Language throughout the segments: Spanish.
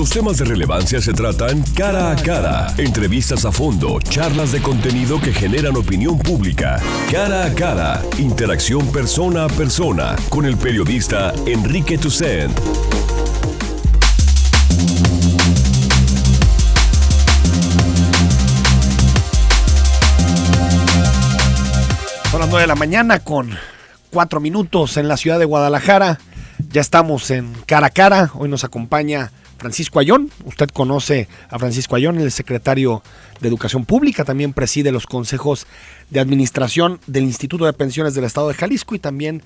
Los temas de relevancia se tratan cara a cara. Entrevistas a fondo, charlas de contenido que generan opinión pública. Cara a cara, interacción persona a persona con el periodista Enrique Tucent. Son las 9 de la mañana con 4 minutos en la ciudad de Guadalajara. Ya estamos en cara a cara. Hoy nos acompaña Francisco Ayón. Usted conoce a Francisco Ayón, el secretario de Educación Pública. También preside los consejos de administración del Instituto de Pensiones del Estado de Jalisco y también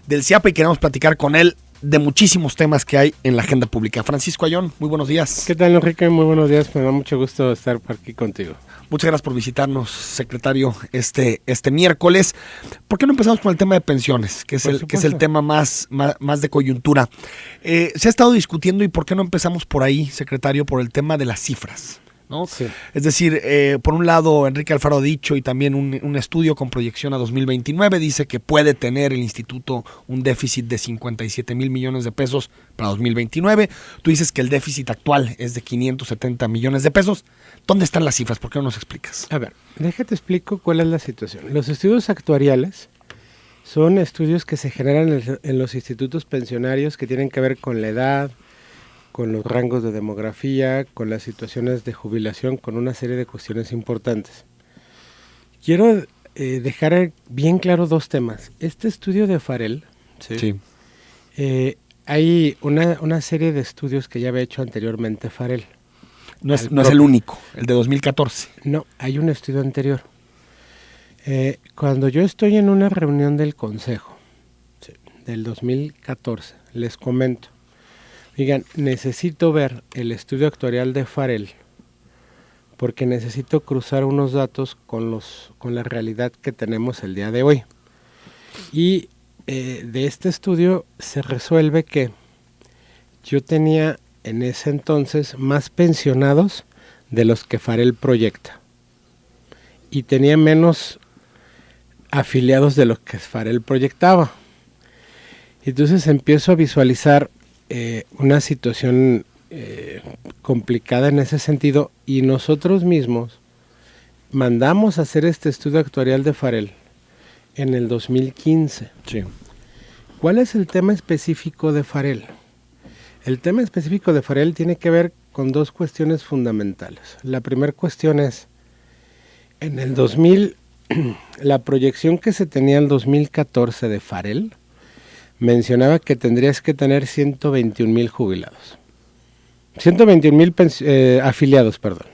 del CIAPA. Y queremos platicar con él de muchísimos temas que hay en la agenda pública. Francisco Ayón, muy buenos días. ¿Qué tal, Enrique? Muy buenos días. Me da mucho gusto estar por aquí contigo. Muchas gracias por visitarnos, secretario, este miércoles. ¿Por qué no empezamos con el tema de pensiones, que es el tema más de coyuntura? Se ha estado discutiendo y ¿por qué no empezamos por ahí, secretario, por el tema de las cifras, ¿no? Sí. Es decir, por un lado, Enrique Alfaro ha dicho, y también un estudio con proyección a 2029 dice que puede tener el instituto un déficit de 57 mil millones de pesos para 2029. Tú dices que el déficit actual es de 570 millones de pesos. ¿Dónde están las cifras? ¿Por qué no nos explicas? A ver, déjate explico cuál es la situación. Los estudios actuariales son estudios que se generan en los institutos pensionarios que tienen que ver con la edad, con los rangos de demografía, con las situaciones de jubilación, con una serie de cuestiones importantes. Quiero dejar bien claro dos temas. Este estudio de Farel, ¿sí? Hay una serie de estudios que ya había hecho anteriormente Farel. No es el único, el de 2014. No, hay un estudio anterior. Cuando yo estoy en una reunión del Consejo, del 2014, les comento, digan, necesito ver el estudio actuarial de Farel, porque necesito cruzar unos datos con la realidad que tenemos el día de hoy. Y de este estudio se resuelve que yo tenía en ese entonces más pensionados de los que Farel proyecta y tenía menos afiliados de los que Farel proyectaba. Entonces empiezo a visualizar una situación complicada en ese sentido y nosotros mismos mandamos a hacer este estudio actuarial de Farel en el 2015. Sí. ¿Cuál es el tema específico de Farel? El tema específico de Farel tiene que ver con dos cuestiones fundamentales. La primera cuestión es, en el 2000, la proyección que se tenía en el 2014 de Farel mencionaba que tendrías que tener 121,000 jubilados. 121,000 afiliados, perdón.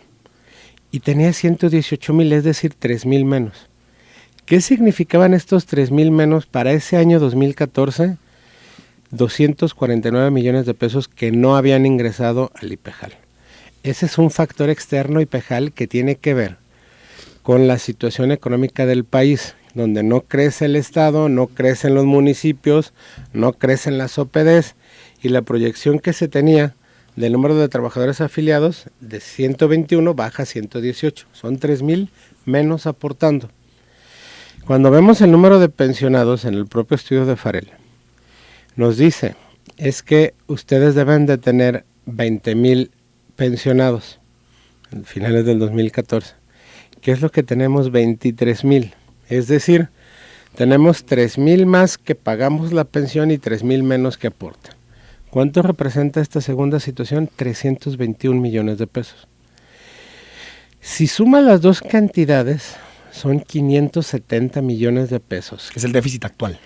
Y tenía 118,000, es decir, 3,000 menos. ¿Qué significaban estos 3,000 menos para ese año 2014? 249 millones de pesos que no habían ingresado al IPEJAL. Ese es un factor externo IPEJAL que tiene que ver con la situación económica del país, donde no crece el Estado, no crecen los municipios, no crecen las OPDs, y la proyección que se tenía del número de trabajadores afiliados de 121 baja a 118, son 3,000 menos aportando. Cuando vemos el número de pensionados en el propio estudio de Farel, nos dice, es que ustedes deben de tener 20,000 pensionados a finales del 2014. ¿Qué es lo que tenemos? 23,000. Es decir, tenemos 3,000 más que pagamos la pensión y 3,000 menos que aportan. ¿Cuánto representa esta segunda situación? 321 millones de pesos. Si suma las dos cantidades, son 570 millones de pesos. Es el déficit actual.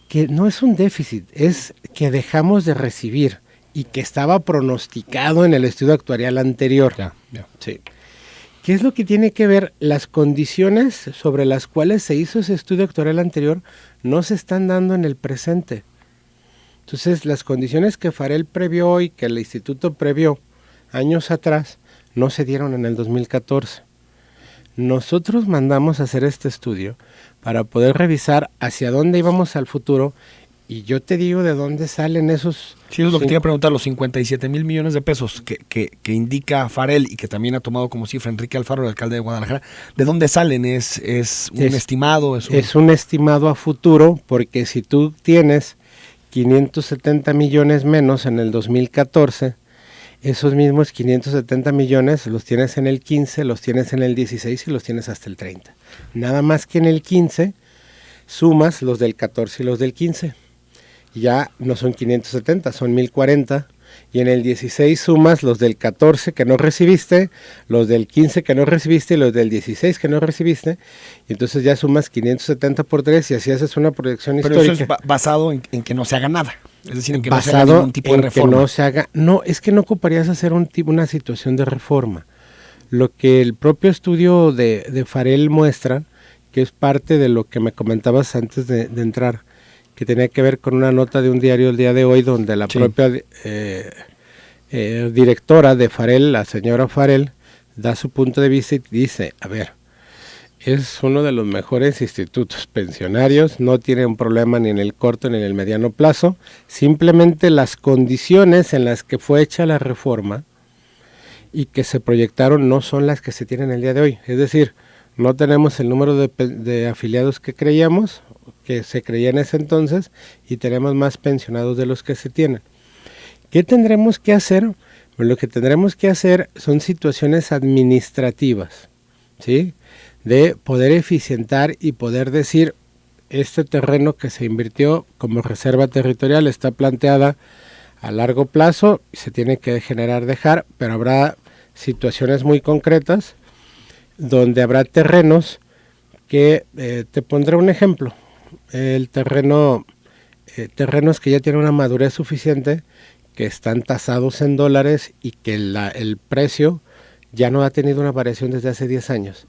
Que no es un déficit, es que dejamos de recibir y que estaba pronosticado en el estudio actuarial anterior. Ya. Sí. ¿Qué es lo que tiene que ver? Las condiciones sobre las cuales se hizo ese estudio actuarial anterior no se están dando en el presente. Entonces, las condiciones que Farel previó y que el instituto previó años atrás no se dieron en el 2014. Nosotros mandamos a hacer este estudio para poder revisar hacia dónde íbamos al futuro y yo te digo de dónde salen esos... Sí, eso es lo que te iba a preguntar, los 57 mil millones de pesos que indica Farel y que también ha tomado como cifra Enrique Alfaro, el alcalde de Guadalajara, ¿de dónde salen? ¿Es un estimado? Es un estimado a futuro, porque si tú tienes 570 millones menos en el 2014, esos mismos 570 millones los tienes en el 15, los tienes en el 16 y los tienes hasta el 30. Nada más que en el 15 sumas los del 14 y los del 15. Ya no son 570, son 1040. Y en el 16 sumas los del 14 que no recibiste, los del 15 que no recibiste y los del 16 que no recibiste. Y entonces ya sumas 570 por 3 y así haces una proyección histórica. Pero eso es basado en que no se haga nada. Es decir, en que no se haga ningún tipo de reforma. Que no se haga, no, es que no ocuparías hacer una situación de reforma. Lo que el propio estudio de Farel muestra, que es parte de lo que me comentabas antes de entrar, que tenía que ver con una nota de un diario el día de hoy, donde la propia directora de Farel, la señora Farel, da su punto de vista y dice, a ver, es uno de los mejores institutos pensionarios, no tiene un problema ni en el corto ni en el mediano plazo, simplemente las condiciones en las que fue hecha la reforma y que se proyectaron no son las que se tienen el día de hoy, es decir, no tenemos el número de afiliados que creíamos, que se creía en ese entonces, y tenemos más pensionados de los que se tienen. ¿Qué tendremos que hacer? Pues lo que tendremos que hacer son situaciones administrativas, ¿sí? De poder eficientar y poder decir, este terreno que se invirtió como reserva territorial está planteada a largo plazo y se tiene que dejar, pero habrá situaciones muy concretas donde habrá terrenos que, te pondré un ejemplo, el terrenos que ya tienen una madurez suficiente, que están tasados en dólares y que el precio ya no ha tenido una variación desde hace 10 años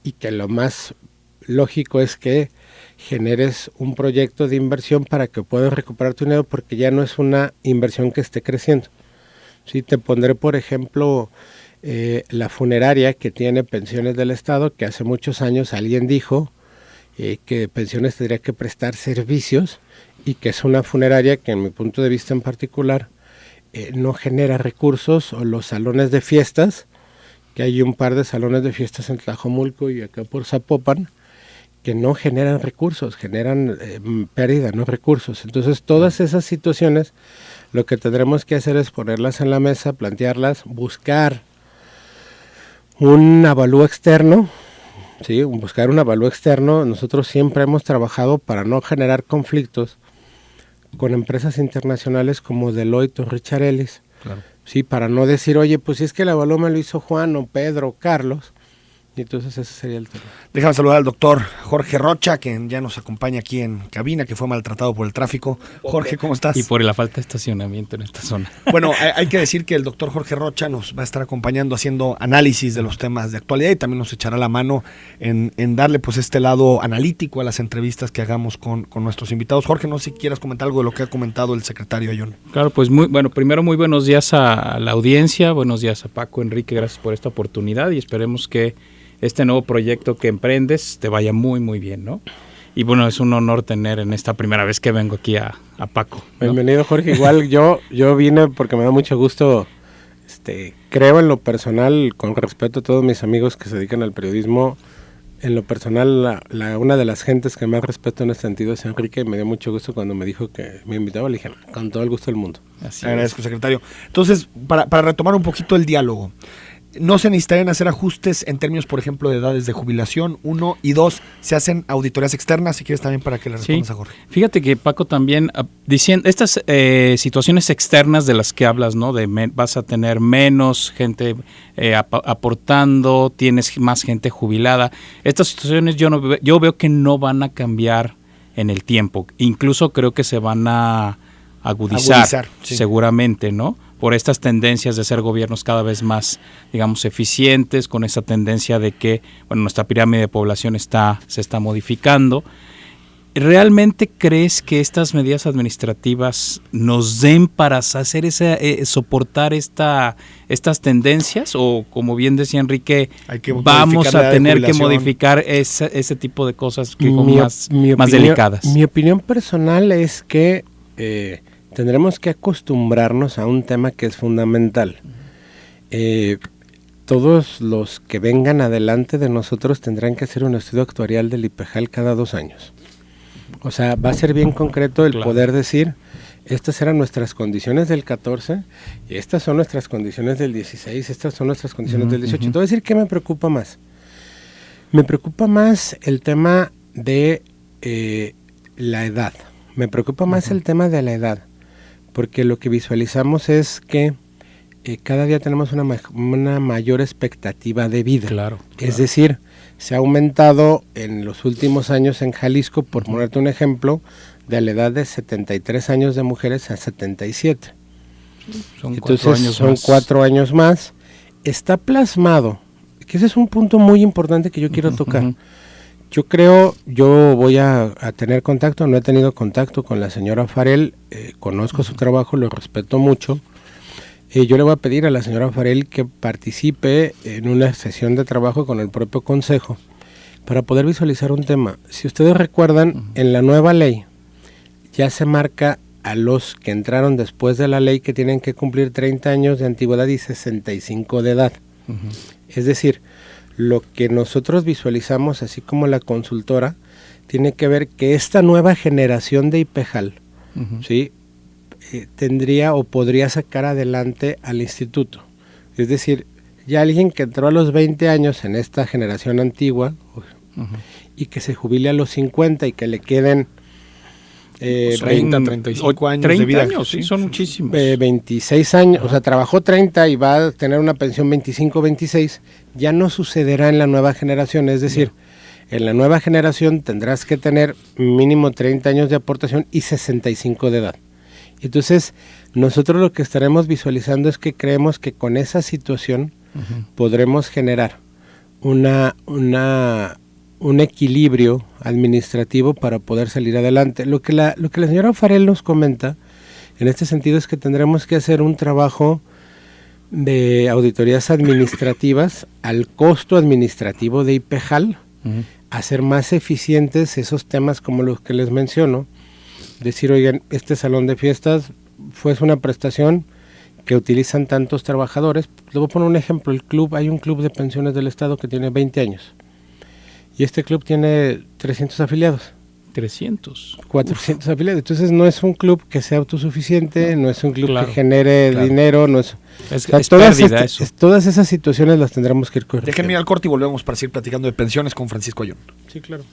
y que lo más lógico es que generes un proyecto de inversión para que puedas recuperar tu dinero porque ya no es una inversión que esté creciendo. Sí, te pondré por ejemplo la funeraria que tiene pensiones del Estado, que hace muchos años alguien dijo que pensiones tendría que prestar servicios y que es una funeraria que en mi punto de vista en particular no genera recursos, o los salones de fiestas, que hay un par de salones de fiestas en Tlajomulco y acá por Zapopan, que no generan recursos, generan pérdida, no recursos. Entonces todas esas situaciones lo que tendremos que hacer es ponerlas en la mesa, plantearlas, buscar un avalúo externo, ¿sí? Buscar un avalúo externo. Nosotros siempre hemos trabajado para no generar conflictos con empresas internacionales como Deloitte o Richard Ellis, claro. Sí, para no decir, oye, pues si es que el avalúo me lo hizo Juan o Pedro o Carlos, y entonces ese sería el tema. Déjame saludar al doctor Jorge Rocha, que ya nos acompaña aquí en cabina, que fue maltratado por el tráfico. Jorge, ¿cómo estás? Y por la falta de estacionamiento en esta zona. Bueno, hay que decir que el doctor Jorge Rocha nos va a estar acompañando haciendo análisis de los temas de actualidad y también nos echará la mano en darle pues este lado analítico a las entrevistas que hagamos con nuestros invitados. Jorge, no sé si quieras comentar algo de lo que ha comentado el secretario Ayón. Claro, pues primero muy buenos días a la audiencia, buenos días a Paco, Enrique, gracias por esta oportunidad y esperemos que este nuevo proyecto que emprendes te vaya muy, muy bien, ¿no? Y bueno, es un honor tener en esta primera vez que vengo aquí a Paco, ¿no? Bienvenido, Jorge. Igual yo vine porque me da mucho gusto, creo en lo personal, con respeto a todos mis amigos que se dedican al periodismo, en lo personal, una de las gentes que más respeto en este sentido es Enrique. Me dio mucho gusto cuando me dijo que me invitaba, le dije, con todo el gusto del mundo. Así agradezco, secretario. Entonces, para retomar un poquito el diálogo, ¿no se necesitarían hacer ajustes en términos, por ejemplo, de edades de jubilación? 1 y 2, ¿se hacen auditorías externas? Si quieres también para que le respondas a Jorge. Fíjate que Paco también, diciendo estas situaciones externas de las que hablas, ¿no? Vas a tener menos gente aportando, tienes más gente jubilada. Estas situaciones yo veo que no van a cambiar en el tiempo. Incluso creo que se van a agudizar sí. Seguramente, ¿no? Por estas tendencias de ser gobiernos cada vez más, digamos, eficientes, con esta tendencia de que, bueno, nuestra pirámide de población se está modificando. ¿Realmente crees que estas medidas administrativas nos den para hacer soportar estas tendencias? O, como bien decía Enrique, vamos a tener que modificar ese tipo de cosas que son más delicadas. Mi opinión personal es que tendremos que acostumbrarnos a un tema que es fundamental. Todos los que vengan adelante de nosotros tendrán que hacer un estudio actuarial del IPEJAL cada 2 años. O sea, va a ser bien concreto el poder decir, estas eran nuestras condiciones del 14, y estas son nuestras condiciones del 16, estas son nuestras condiciones del 18. Te voy a decir qué me preocupa más. Me preocupa más el tema de la edad. Me preocupa más el tema de la edad, porque lo que visualizamos es que cada día tenemos una mayor expectativa de vida. Claro. Es decir, se ha aumentado en los últimos años en Jalisco, por ponerte un ejemplo, de la edad de 73 años de mujeres a 77. Entonces son 4 años más. Está plasmado, que ese es un punto muy importante que yo quiero tocar. Yo voy a tener contacto, no he tenido contacto con la señora Farel, conozco su trabajo, lo respeto mucho. Yo le voy a pedir a la señora Farel que participe en una sesión de trabajo con el propio consejo para poder visualizar un tema. Si ustedes recuerdan, en la nueva ley ya se marca a los que entraron después de la ley que tienen que cumplir 30 años de antigüedad y 65 de edad. Es decir, lo que nosotros visualizamos, así como la consultora, tiene que ver que esta nueva generación de IPEJAL, ¿sí?, tendría o podría sacar adelante al instituto. Es decir, ya alguien que entró a los 20 años en esta generación antigua y que se jubile a los 50 y que le queden 30, 35 años 30 de vida. Años, sí, son muchísimos. 26 años, o sea, trabajó 30 y va a tener una pensión 25, 26, ya no sucederá en la nueva generación. Es decir, en la nueva generación tendrás que tener mínimo 30 años de aportación y 65 de edad. Entonces, nosotros lo que estaremos visualizando es que creemos que con esa situación podremos generar un equilibrio administrativo para poder salir adelante. Lo que la señora Farel nos comenta en este sentido es que tendremos que hacer un trabajo de auditorías administrativas al costo administrativo de IPEJAL, hacer más eficientes esos temas como los que les menciono. Decir, oigan, este salón de fiestas fue una prestación que utilizan tantos trabajadores. Le voy a poner un ejemplo, hay un club de pensiones del Estado que tiene 20 años y este club tiene 300 afiliados. 400 afiliados. Entonces no es un club que sea autosuficiente, no es un club que genere dinero, no es... todas esas situaciones las tendremos que ir corrigiendo. Déjenme ir al corte y volvemos para seguir platicando de pensiones con Francisco Ayón. Sí, claro.